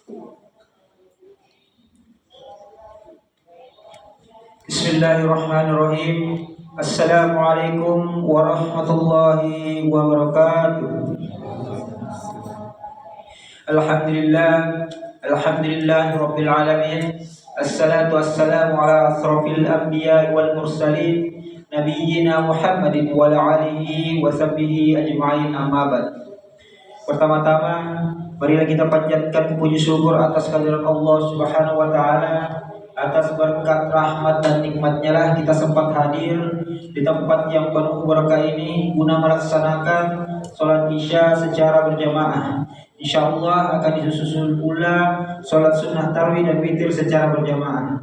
Bismillahirrahmanirrahim. Assalamualaikum warahmatullahi wabarakatuh. Alhamdulillah rabbil alamin. Assalatu wassalamu ala asrafil anbiya wal mursalin nabiyyina Muhammadin wa ala alihi wa sahbihi ajma'in, amma ba'd. Pertama-tama marilah kita panjatkan puji syukur atas kehadiran Allah Subhanahu wa taala. Atas berkat rahmat dan nikmatnya lah kita sempat hadir di tempat yang penuh berkah ini guna melaksanakan sholat isya secara berjamaah. Insyaallah akan disusul pula sholat sunnah tarawih dan witir secara berjamaah.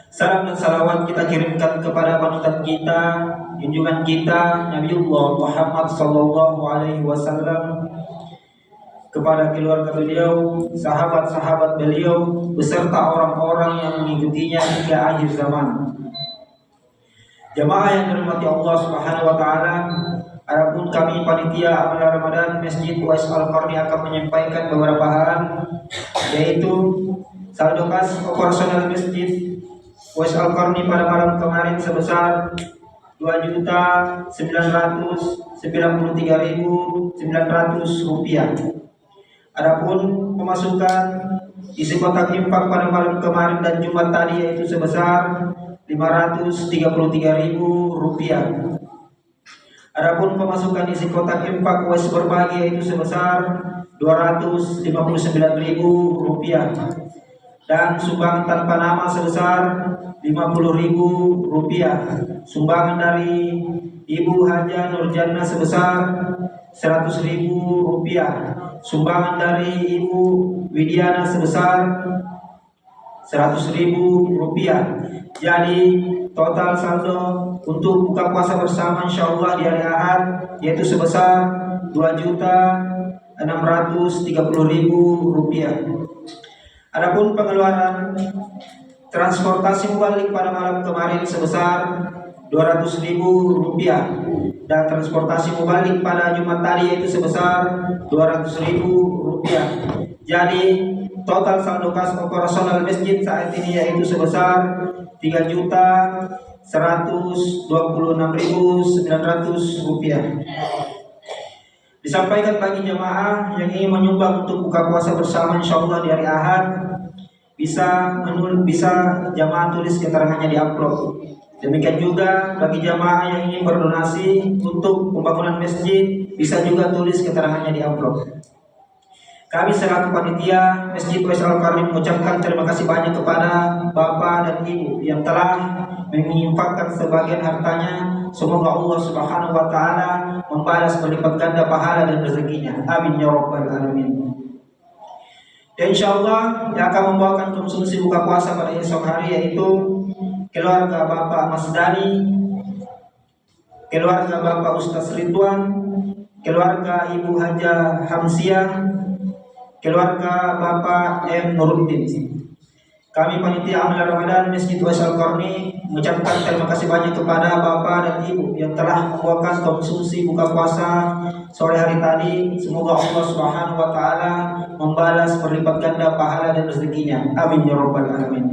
Salam dan salawat kita kirimkan kepada panutan kita, junjungan kita Nabiullah Muhammad sallallahu alaihi wasallam, kepada keluarga beliau, sahabat-sahabat beliau, beserta orang-orang yang mengikutinya hingga akhir zaman. Jamaah yang dirahmati Allah Subhanahu wa taala, adapun kami panitia amal Ramadan Masjid Uwais Al-Qarni akan menyampaikan beberapa hal, yaitu saldo kas operasional Masjid Uwais Al-Qarni pada malam kemarin sebesar 2.993.900 rupiah. Adapun pemasukan isi kotak infak pada malam kemarin dan Jumat tadi yaitu sebesar 533.000 rupiah. Adapun pemasukan isi kotak infak Uwais berbagi yaitu sebesar 259.000 rupiah. Dan sumbangan tanpa nama sebesar 50.000 rupiah. Sumbangan dari Ibu Haja Nurjana sebesar 100.000 rupiah. Sumbangan dari Ibu Widiana sebesar 100.000 rupiah. Jadi total saldo untuk buka puasa bersama insyaallah di hari Ahad yaitu sebesar 2.630.000 rupiah. Adapun pengeluaran transportasi balik pada malam kemarin sebesar 200.000 rupiah dan transportasi balik pada Jumat tadi yaitu sebesar 200.000 rupiah. Jadi total saldo kas operasional masjid saat ini yaitu sebesar 3.126.900 rupiah. Disampaikan bagi jemaah yang ingin menyumbang untuk buka puasa bersama insyaallah di hari Ahad, bisa jamaah tulis keterangannya di amplop. Demikian juga bagi jamaah yang ingin berdonasi untuk pembangunan masjid, bisa juga tulis keterangannya di amplop. Kami selaku panitia Masjid Uwais Al-Qarni mengucapkan terima kasih banyak kepada Bapak dan Ibu yang telah menginfakkan sebagian hartanya. Semoga Allah Subhanahu wa taala membalas berlipat ganda pahala dan rezekinya. Amin ya rabbal alamin. Dan insyaallah yang akan membawakan konsumsi buka puasa pada esok hari yaitu keluarga Bapak Mas Dani, keluarga Bapak Ustaz Ridwan, keluarga Ibu Haja Hamsiah, keluarga Bapak M. Nuruddin. Kami panitia amal Ramadan Masjid Uwais Al-Qarni mengucapkan terima kasih banyak kepada Bapak dan Ibu yang telah membawakan konsumsi buka puasa sore hari tadi. Semoga Allah Subhanahu wa taala membalas berlipat ganda pahala dan rezekinya. Amin ya rabbal alamin.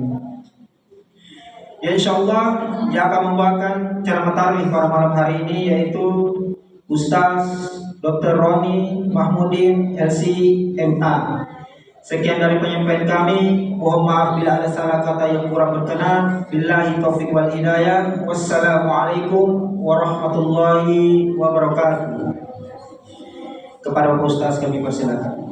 Ya insyaallah yang akan membawakan ceramah tarawih pada malam hari ini yaitu Ustaz Dr. Roni Mahmudin LC MA. Sekian dari penyampaian kami. Mohon maaf bila ada salah kata yang kurang berkenan. Billahi taufiq wal hidayah. Wassalamualaikum warahmatullahi wabarakatuh. Kepada Bapak Ustaz kami persilakan.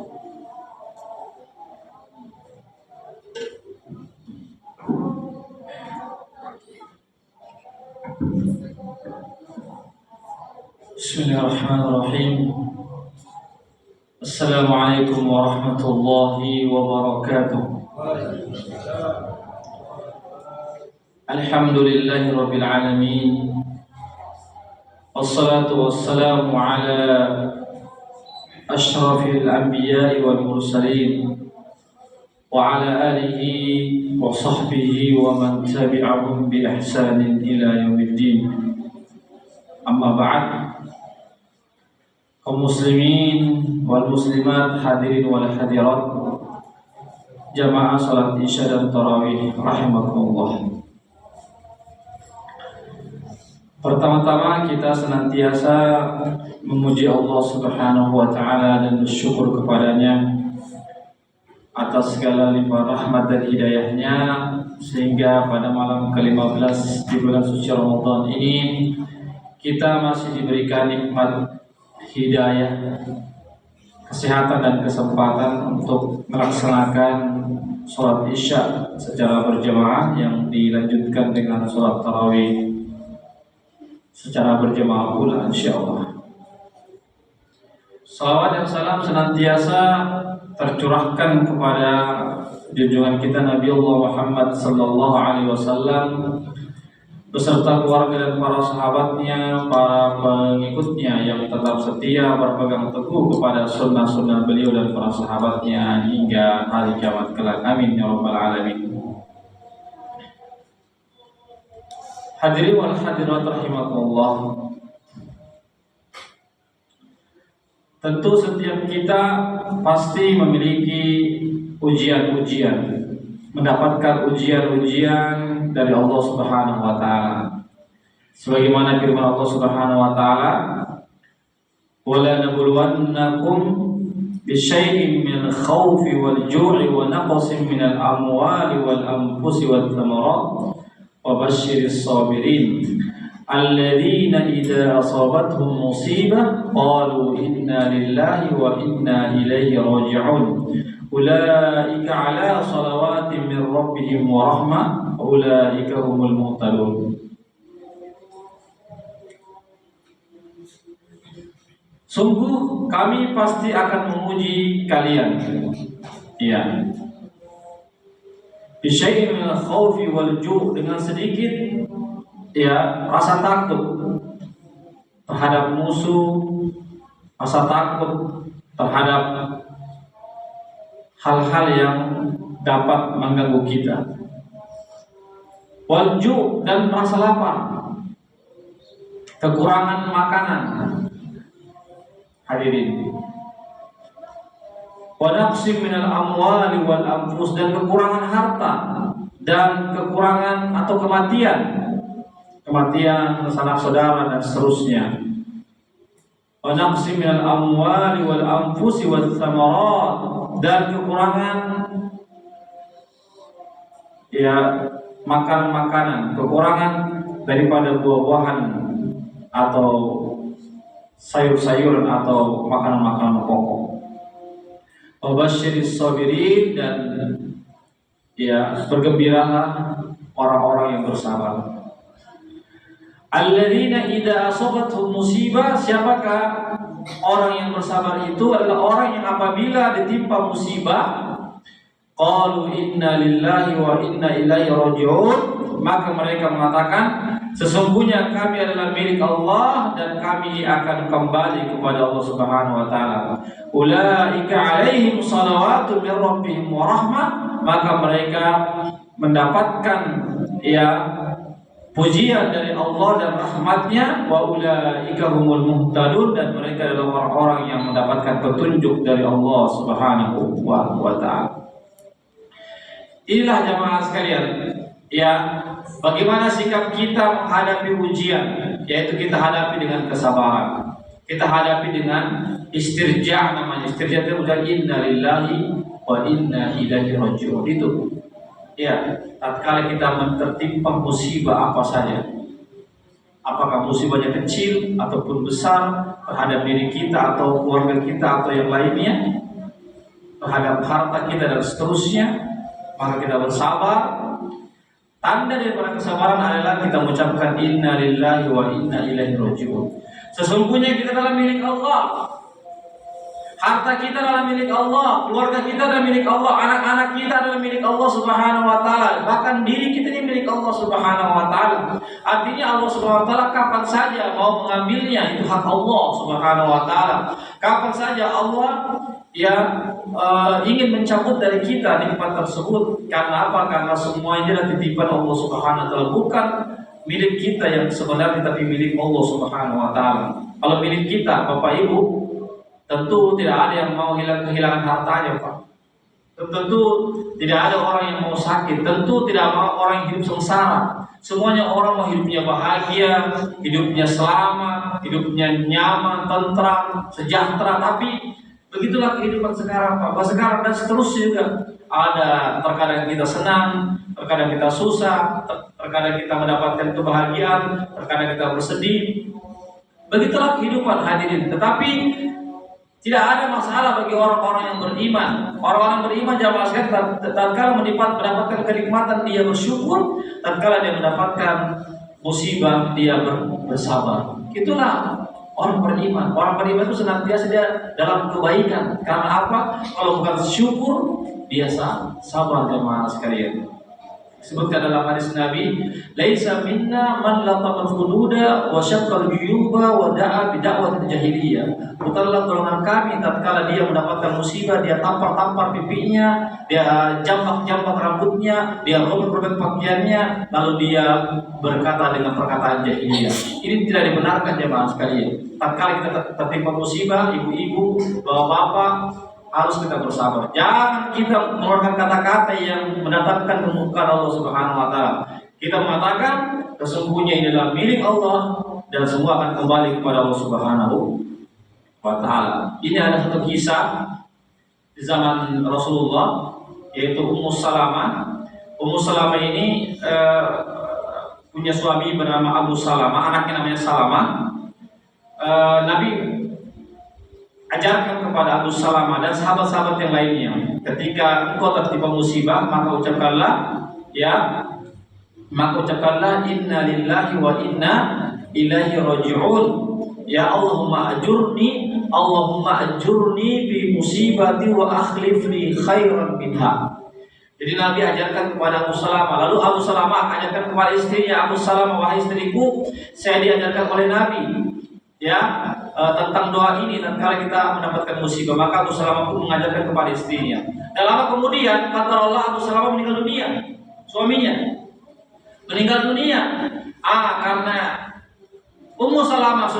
Bismillahirrahmanirrahim. Assalamualaikum warahmatullahi wabarakatuh. Alhamdulillahi rabbil alamin. Wassalatu wassalamu ala ashrafil anbiya'i wal mursalin wa ala alihi wa sahbihi wa man tabi'ahum bi ihsanin ila yaumiddin. Amma ba'd. Kaum muslimin wal muslimat, hadirin wal hadirat jamaah salat Isya dan Tarawih rahimakumullah. Pertama-tama kita senantiasa memuji Allah Subhanahu wa taala dan bersyukur kepadanya atas segala limpah rahmat dan hidayahnya, sehingga pada malam ke-15 di bulan suci Ramadan ini kita masih diberikan nikmat hidayah, kesehatan dan kesempatan untuk melaksanakan sholat Isya secara berjamaah yang dilanjutkan dengan sholat Tarawih secara berjamaah pula insyaallah. Salawat dan salam senantiasa tercurahkan kepada junjungan kita Nabi Allah Muhammad sallallahu alaihi wasallam beserta keluarga dan para sahabatnya, para pengikutnya yang tetap setia berpegang teguh kepada sunnah-sunnah beliau dan para sahabatnya hingga hari kiamat kelak. Amin ya rabbal alamin. Hadirin wal hadirat rahimakumullah. Tentu setiap kita pasti memiliki ujian-ujian, mendapatkan ujian-ujian dari Allah Subhanahu wa taala. Sebagaimana firman Allah Subhanahu wa taala, "Wala nabluwannakum bisyai'in min khaufi wal ju'i wa naqsin minal amwali wal anfusi wat thamarat wa basyiris sabirin alladzina idza asabatuhum musibah qalu inna lillahi wa inna ilaihi raji'un." Ulaika ala salawatin min rabbihim wa rahmah ulaika humul muhtadun. Sungguh kami pasti akan menguji kalian. Ya. Bisyai'in min al-khawfi wal ju', dengan sedikit ya rasa takut terhadap musuh, rasa takut terhadap hal-hal yang dapat mengganggu kita. Walju, dan rasa lapar, kekurangan makanan. Hadirin. Wa naqsim minal amwali wal anfus, dan kekurangan harta dan kekurangan atau kematian sanak saudara dan seterusnya. Wa naqsim minal amwali wal anfusi wat thamarat, dan kekurangan ya makanan, kekurangan daripada buah-buahan atau sayur-sayuran atau makanan-makanan pokok. Wabasyiris sabirin, dan ya bergembiralah orang-orang yang bersabar. Alladzina idza asabatuhum musibah, siapakah orang yang bersabar itu? Adalah orang yang apabila ditimpa musibah, qalu inna lillahi wa inna ilaihi raji'un, maka mereka mengatakan sesungguhnya kami adalah milik Allah dan kami akan kembali kepada Allah Subhanahu wa taala. Ulaika alaihim salawatu min rabbihim wa rahmah, maka mereka mendapatkan ya pujian dari Allah dan rahmatnya. Wa ulaika humul muhtadun, dan mereka adalah orang-orang yang mendapatkan petunjuk dari Allah Subhanahu wa taala. Inilah jamaah sekalian, ya, bagaimana sikap kita menghadapi ujian, yaitu kita hadapi dengan kesabaran. Kita hadapi dengan istirja', namanya istirja' itu bukan inna lillahi wa inna ilaihi raji'un. Itu ya, tatkala kita tertimpa musibah apa saja, apakah musibahnya kecil ataupun besar terhadap diri kita atau keluarga kita atau yang lainnya, terhadap harta kita dan seterusnya, maka kita bersabar. Tanda daripada kesabaran adalah kita mengucapkan inna lillahi wa inna ilaihi raji'un. Sesungguhnya kita adalah milik Allah. Harta kita adalah milik Allah, keluarga kita adalah milik Allah, anak-anak kita adalah milik Allah Subhanahu wa taala. Bahkan diri kita ini milik Allah Subhanahu wa taala. Artinya Allah Subhanahu wa taala kapan saja mau mengambilnya, itu hak Allah Subhanahu wa taala. Kapan saja Allah ingin mencabut dari kita nikmat tersebut. Karena apa? Karena semua ini adalah titipan Allah Subhanahu wa taala, bukan milik kita yang sebenarnya, tapi milik Allah Subhanahu wa taala. Kalau milik kita, Bapak Ibu, tentu tidak ada yang mau kehilangan hartanya, Pak. Tentu tidak ada orang yang mau sakit, tentu tidak mau orang yang hidup sengsara. Semuanya orang mau hidupnya bahagia, hidupnya selamat, hidupnya nyaman, tentram, sejahtera. Tapi begitulah kehidupan sekarang, Pak. Sekarang dan seterusnya juga ada. Terkadang kita senang, terkadang kita susah, terkadang kita mendapatkan kebahagiaan, terkadang kita bersedih. Begitulah kehidupan, hadirin. Tetapi tidak ada masalah bagi orang-orang yang beriman. Orang-orang beriman jamaah sekalian, tatkala mendapatkan kenikmatan dia bersyukur, tatkala dia mendapatkan musibah dia bersabar. Itulah orang beriman. Orang beriman itu senantiasa dia dalam kebaikan. Karena apa? Kalau bukan syukur, dia sabar jamaah sekalian. Sebutkan dalam hadis Nabi, laisa minna man laqama al-hududa wa syaqqa al-juyuba wa da'a bi da'watil jahiliyah. Bukanlah golongan kami tatkala dia mendapatkan musibah, dia tampar-tampar pipinya, dia jambak-jambak rambutnya, dia robek-robek pakaiannya, lalu dia berkata dengan perkataan jahiliyah. Ini tidak dibenarkan jemaah sekalian. Tatkala kita tertimpa musibah, ibu-ibu, bapak-bapak, harus kita bersabar. Jangan kita mengeluarkan kata-kata yang mendatangkan kemurkaan Allah Subhanahu wa taala. Kita mengatakan sesungguhnya ini adalah milik Allah dan semua akan kembali kepada Allah Subhanahu wa taala. Ini ada satu kisah di zaman Rasulullah, yaitu Ummu Salamah. Ummu Salamah ini punya suami bernama Abu Salamah, anaknya namanya Salamah. Nabi ajarkan kepada Abu Salamah dan sahabat-sahabat yang lainnya, ketika engkau tertimpa musibah, maka ucapkanlah inna lillahi wa inna ilaihi raji'un. Ya Allahumma ajurni bi musibati wa akhlif li khairan minha. Jadi Nabi ajarkan kepada Abu Salamah, lalu Abu Salamah ajarkan kepada istrinya, Abu Salamah, wahai istriku, saya diajarkan oleh Nabi tentang doa ini tatkala kita mendapatkan musibah. Maka Abu Salamah pun mengajarkan kepada istrinya. Dan lama kemudian kata Allah, Abu Salamah meninggal dunia. Suaminya meninggal dunia. Karena Ummu Salamah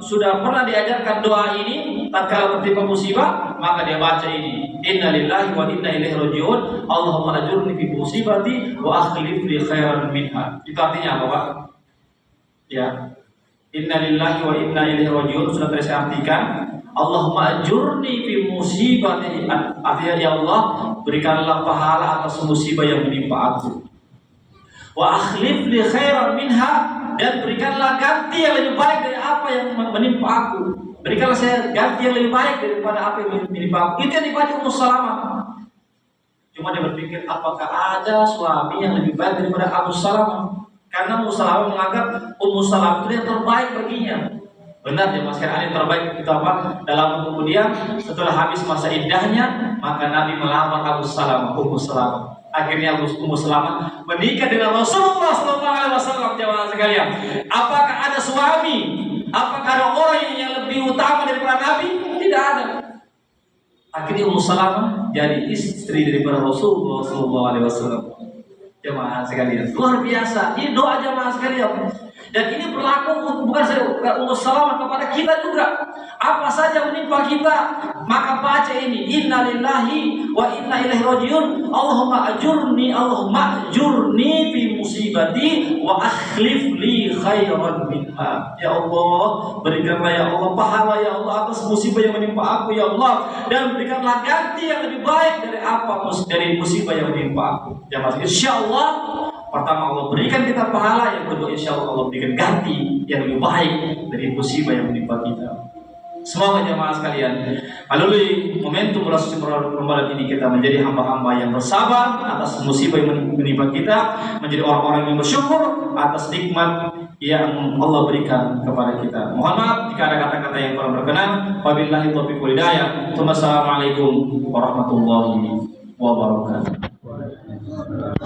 sudah pernah diajarkan doa ini tatkala tertimpa musibah, maka dia baca ini, inna lillahi wa inna ilaihi raji'un, Allahumma ajurni fi musibati wa akhlif li khairan minha. Itu artinya apa, Pak? Ya. Inna lillahi wa inna ilaihi raji'un sudah saya artikan. Allahumma ajurni fi musibati, artinya ya Allah, berikanlah pahala atas musibah yang menimpa aku. Wa akhlif li khairan minha, dan berikanlah ganti yang lebih baik dari apa yang menimpa aku. Berikanlah saya ganti yang lebih baik daripada apa yang menimpa aku. Itu yang dibaca Ummu Salamah. Cuma dia berpikir, apakah ada suami yang lebih baik daripada Abu Salamah? Karena Ummu Salamah menganggap Ummu Salamah itu yang terbaik baginya. Benar ya, Mas, yang terbaik itu apa? Dalam kemudian setelah habis masa iddahnya, maka Nabi melamar Abu Salamah, Ummu Salamah. Akhirnya Ummu Salamah menikah dengan Rasulullah SAW. Jemaah sekalian, apakah ada suami? Apakah ada orang yang lebih utama daripada Nabi? Tidak ada. Akhirnya Ummu Salamah jadi istri daripada Rasulullah SAW. Jemaah sekalian, luar biasa. Ini doa jemaah sekalian. Dan ini berlaku bukan saja Ummu Salamah, kepada kita juga. Apa saja menimpa kita, maka baca ini, inna lillahi wa inna ilaihi raji'un, Allahumma ajurni fi musibati wa akhlif li khairan minha. Ya Allah, berikanlah ya Allah pahala ya Allah atas musibah yang menimpa aku ya Allah, dan berikanlah ganti yang lebih baik dari musibah yang menimpa aku. Jemaah, insyaallah pertama Allah berikan kita pahala, yang kedua insya Allah berikan ganti yang lebih baik dari musibah yang menimpa kita. Semoga jemaah sekalian, melalui momentum bulan suci Ramadan ini kita menjadi hamba-hamba yang bersabar atas musibah yang menimpa kita, menjadi orang-orang yang bersyukur atas nikmat yang Allah berikan kepada kita. Mohon maaf jika ada kata-kata yang kurang berkenan. Wabillahi taufiq wal hidayah. Wassalamualaikum warahmatullahi wabarakatuh.